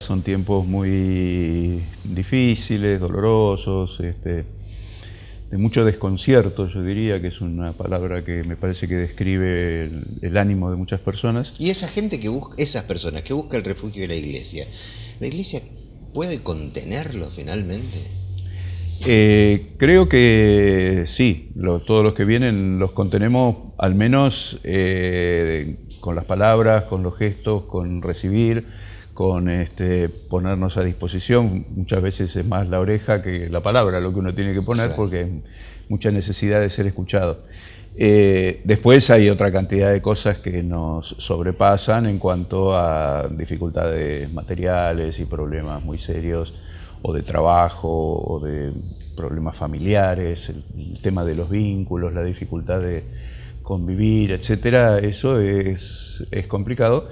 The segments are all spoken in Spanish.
Son tiempos muy difíciles, dolorosos, de mucho desconcierto, yo diría, que es una palabra que me parece que describe el ánimo de muchas personas. Y esa gente que busca, esas personas que buscan el refugio de ¿la iglesia puede contenerlo finalmente? Creo que sí, todos los que vienen los contenemos al menos con las palabras, con los gestos, con recibir, con ponernos a disposición. Muchas veces es más la oreja que la palabra lo que uno tiene que poner, Claro. porque hay mucha necesidad de ser escuchado. Después hay otra cantidad de cosas que nos sobrepasan en cuanto a dificultades materiales y problemas muy serios, o de trabajo, o de problemas familiares, el tema de los vínculos, la dificultad de convivir, etcétera. Eso es complicado.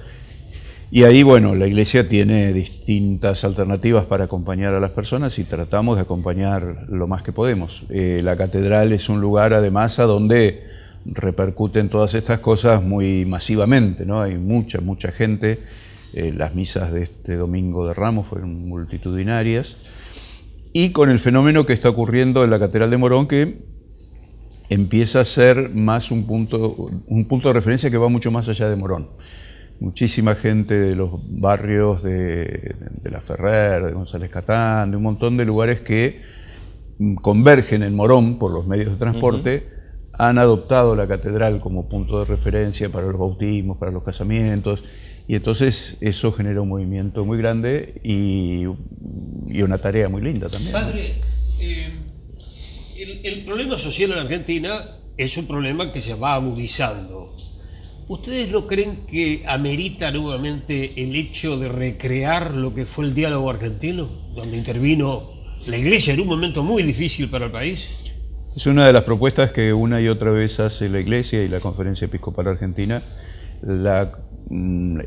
Y ahí, bueno, la Iglesia tiene distintas alternativas para acompañar a las personas y tratamos de acompañar lo más que podemos. La catedral es un lugar, además, a donde repercuten todas estas cosas muy masivamente, ¿no? Hay mucha gente. Las misas de este domingo de Ramos fueron multitudinarias. Y con el fenómeno que está ocurriendo en la Catedral de Morón, que empieza a ser más un punto de referencia que va mucho más allá de Morón. Muchísima gente de los barrios de La Ferrer, de González Catán, de un montón de lugares que convergen en Morón por los medios de transporte, han adoptado la catedral como punto de referencia para los bautismos, para los casamientos, y entonces eso genera un movimiento muy grande y una tarea muy linda también. Padre, el problema social en Argentina es un problema que se va agudizando. ¿Ustedes no creen que amerita nuevamente el hecho de recrear lo que fue el diálogo argentino, donde intervino la Iglesia en un momento muy difícil para el país? Es una de las propuestas que una y otra vez hace la Iglesia y la Conferencia Episcopal Argentina,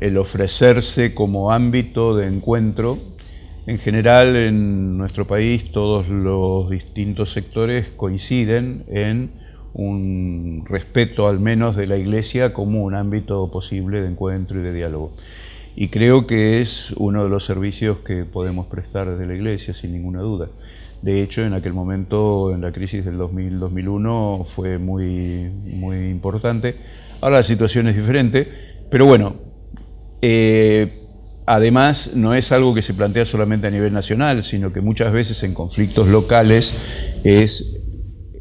el ofrecerse como ámbito de encuentro. En general, en nuestro país, todos los distintos sectores coinciden en un respeto al menos de la Iglesia como un ámbito posible de encuentro y de diálogo. Y creo que es uno de los servicios que podemos prestar desde la Iglesia, sin ninguna duda. De hecho, en aquel momento, en la crisis del 2000-2001, fue muy importante. Ahora la situación es diferente, pero bueno, además no es algo que se plantea solamente a nivel nacional, sino que muchas veces en conflictos locales es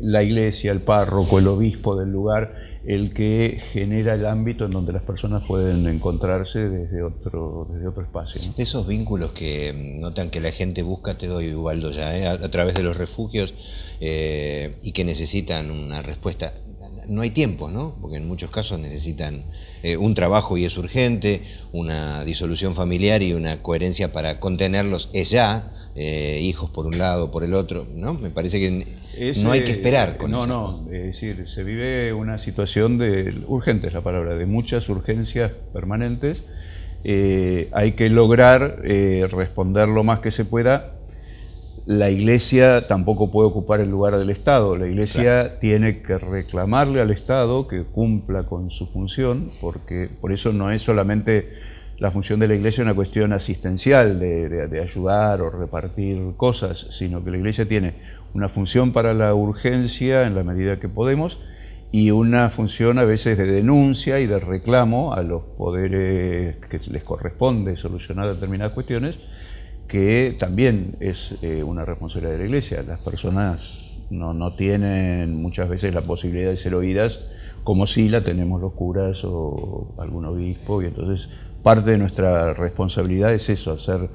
la iglesia, el párroco, el obispo del lugar, el que genera el ámbito en donde las personas pueden encontrarse desde otro espacio, ¿no? De esos vínculos que notan que la gente busca, te doy, Ubaldo, ya, a través de los refugios y que necesitan una respuesta. No hay tiempo, ¿no? Porque en muchos casos necesitan un trabajo y es urgente, una disolución familiar y una coherencia para contenerlos es ya, hijos por un lado, por el otro, ¿no? Me parece que no hay que esperar con eso. No, es decir, se vive una situación urgente es la palabra, de muchas urgencias permanentes. Hay que lograr responder lo más que se pueda. La Iglesia tampoco puede ocupar el lugar del Estado. La Iglesia tiene que reclamarle al Estado que cumpla con su función, porque por eso no es solamente la función de la Iglesia una cuestión asistencial de ayudar o repartir cosas, sino que la Iglesia tiene una función para la urgencia en la medida que podemos y una función a veces de denuncia y de reclamo a los poderes que les corresponde solucionar determinadas cuestiones, que también es una responsabilidad de la Iglesia. Las personas no tienen muchas veces la posibilidad de ser oídas como si la tenemos los curas o algún obispo, y entonces parte de nuestra responsabilidad es eso, hacer,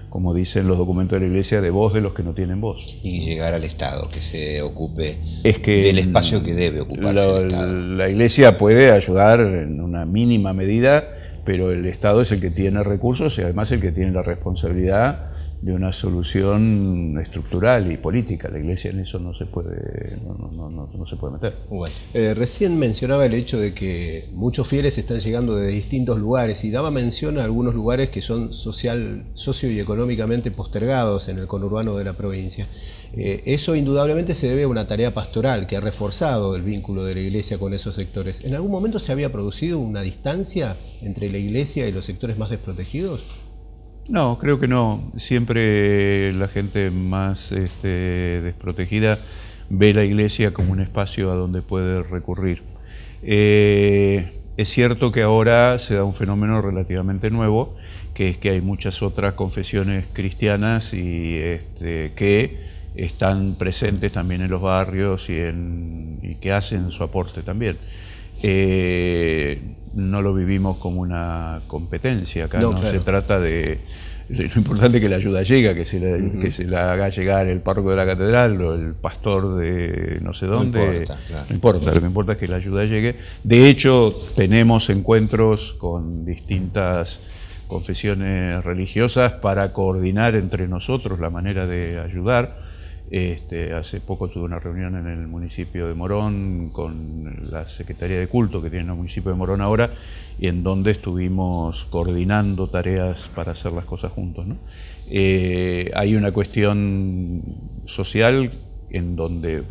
como dicen los documentos de la Iglesia, de voz de los que no tienen voz. Y llegar al Estado, que se ocupe del espacio que debe ocuparse el Estado. La Iglesia puede ayudar en una mínima medida, pero el Estado es el que tiene recursos y además el que tiene la responsabilidad de una solución estructural y política. La Iglesia en eso no se puede meter. Bueno. Recién mencionaba el hecho de que muchos fieles están llegando de distintos lugares y daba mención a algunos lugares que son socio y económicamente postergados en el conurbano de la provincia. Eso indudablemente se debe a una tarea pastoral que ha reforzado el vínculo de la Iglesia con esos sectores. ¿En algún momento se había producido una distancia entre la Iglesia y los sectores más desprotegidos? No, creo que no. Siempre la gente más desprotegida ve la iglesia como un espacio a donde puede recurrir. Es cierto que ahora se da un fenómeno relativamente nuevo, que es que hay muchas otras confesiones cristianas y que están presentes también en los barrios y que hacen su aporte también. No lo vivimos como una competencia, acá no claro. se trata de... Lo importante es que la ayuda llega, que se la haga llegar el párroco de la catedral o el pastor de no sé dónde. No importa, claro. No importa, lo que importa es que la ayuda llegue. De hecho, tenemos encuentros con distintas confesiones religiosas para coordinar entre nosotros la manera de ayudar. Hace poco tuve una reunión en el municipio de Morón con la Secretaría de Culto que tiene el municipio de Morón ahora, y en donde estuvimos coordinando tareas para hacer las cosas juntos, ¿no? Hay una cuestión social en donde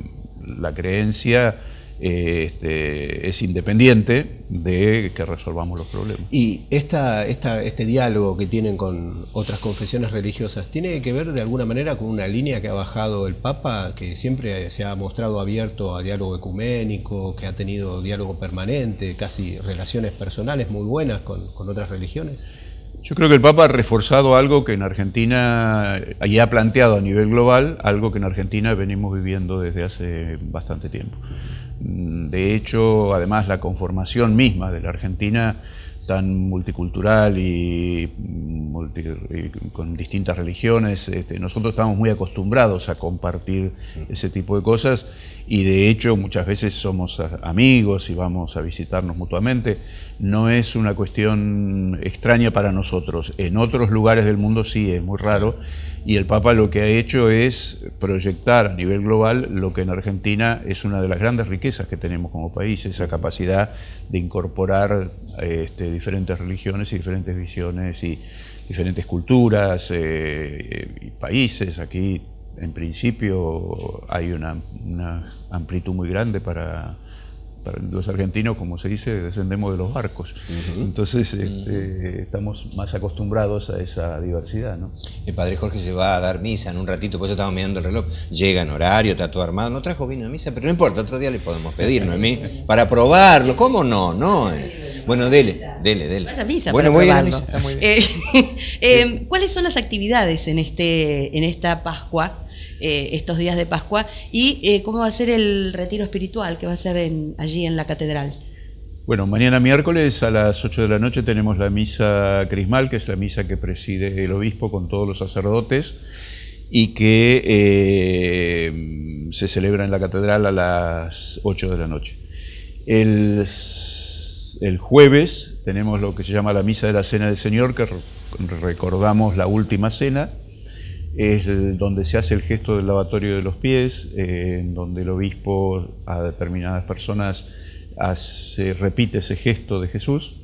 la creencia es independiente de que resolvamos los problemas. Y este diálogo que tienen con otras confesiones religiosas, ¿tiene que ver de alguna manera con una línea que ha bajado el Papa, que siempre se ha mostrado abierto a diálogo ecuménico, que ha tenido diálogo permanente, casi relaciones personales muy buenas con otras religiones? Yo creo que el Papa ha reforzado algo que en Argentina, y ha planteado a nivel global, algo que en Argentina venimos viviendo desde hace bastante tiempo. De hecho, además, la conformación misma de la Argentina, tan multicultural y con distintas religiones, nosotros estamos muy acostumbrados a compartir ese tipo de cosas, y de hecho muchas veces somos amigos y vamos a visitarnos mutuamente. No es una cuestión extraña para nosotros. En otros lugares del mundo sí, es muy raro, y el Papa lo que ha hecho es proyectar a nivel global lo que en Argentina es una de las grandes riquezas que tenemos como país, esa capacidad de incorporar diferentes religiones y diferentes visiones y diferentes culturas y países. Aquí en principio hay una amplitud muy grande para los argentinos, como se dice, descendemos de los barcos. Entonces estamos más acostumbrados a esa diversidad, ¿no? El padre Jorge se va a dar misa en un ratito, por eso estamos mirando el reloj. Llega en horario, está todo armado. No trajo vino de misa, pero no importa, otro día le podemos pedir, Noemí, para probarlo. ¿Cómo no? Bueno, dele. Vaya misa bueno, para voy a la probarlo. misa, está muy bien. ¿Cuáles son las actividades en esta Pascua? Estos días de Pascua, y cómo va a ser el retiro espiritual que va a ser allí en la catedral. Bueno, mañana miércoles a las 8 de la noche tenemos la misa crismal, que es la misa que preside el obispo con todos los sacerdotes y que se celebra en la catedral a las 8 de la noche. El jueves tenemos lo que se llama la misa de la Cena del Señor, que recordamos la última cena. Es donde se hace el gesto del lavatorio de los pies, en donde el obispo a determinadas personas repite ese gesto de Jesús.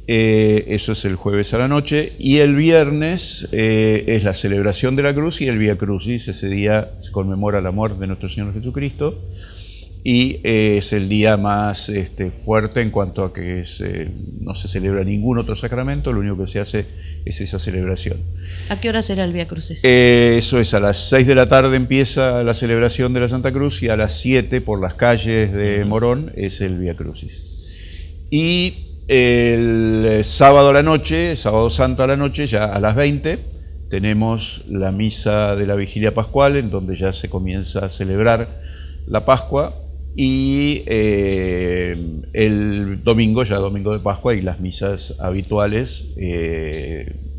Eso es el jueves a la noche, y el viernes es la celebración de la cruz y el Vía Crucis. Ese día se conmemora la muerte de nuestro Señor Jesucristo, y es el día más fuerte en cuanto a que no se celebra ningún otro sacramento, lo único que se hace es esa celebración. ¿A qué hora será el Vía Crucis? Eso es, a las 6 de la tarde empieza la celebración de la Santa Cruz, y a las 7 por las calles de Morón es el Vía Crucis. Y el sábado a la noche, sábado santo a la noche, ya a las 20, tenemos la misa de la Vigilia Pascual, en donde ya se comienza a celebrar la Pascua, y el domingo, ya domingo de Pascua, y las misas habituales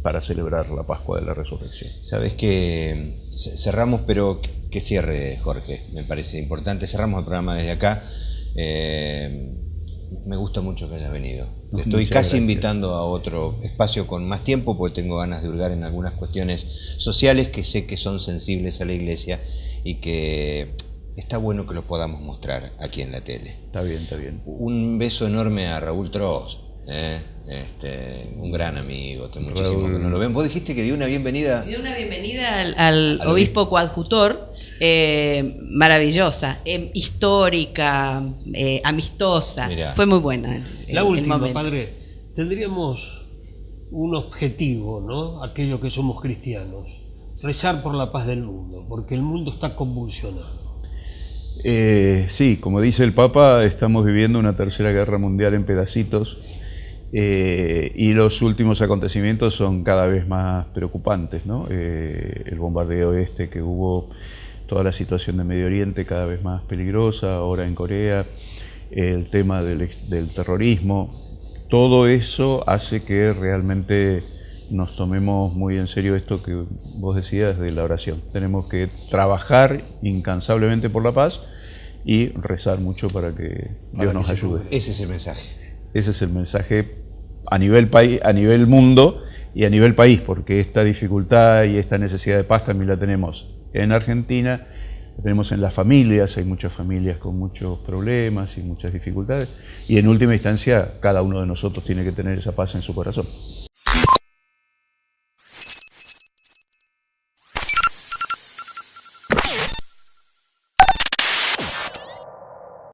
para celebrar la Pascua de la Resurrección. Sabes que cerramos, pero que cierre, Jorge, me parece importante. Cerramos el programa desde acá. Me gusta mucho que hayas venido. Te estoy casi invitando a otro espacio con más tiempo, porque tengo ganas de hurgar en algunas cuestiones sociales que sé que son sensibles a la Iglesia y que está bueno que los podamos mostrar aquí en la tele. Está bien, está bien. Un beso enorme a Raúl Trost, un gran amigo, hace muchísimo que no lo ven. Vos dijiste que dio una bienvenida. Dio una bienvenida al obispo coadjutor, maravillosa, histórica, amistosa. Mirá. Fue muy buena. La última, momento. padre, tendríamos un objetivo, ¿no? Aquellos que somos cristianos, rezar por la paz del mundo, porque el mundo está convulsionado. Sí, como dice el Papa, estamos viviendo una tercera guerra mundial en pedacitos y los últimos acontecimientos son cada vez más preocupantes, ¿no? El bombardeo que hubo, toda la situación de Medio Oriente cada vez más peligrosa, ahora en Corea, el tema del terrorismo, todo eso hace que realmente nos tomemos muy en serio esto que vos decías de la oración. Tenemos que trabajar incansablemente por la paz y rezar mucho para que Dios nos ayude. Ese es el mensaje. Ese es el mensaje a nivel país, a nivel mundo y a nivel país, porque esta dificultad y esta necesidad de paz también la tenemos en Argentina, la tenemos en las familias, hay muchas familias con muchos problemas y muchas dificultades, y en última instancia cada uno de nosotros tiene que tener esa paz en su corazón.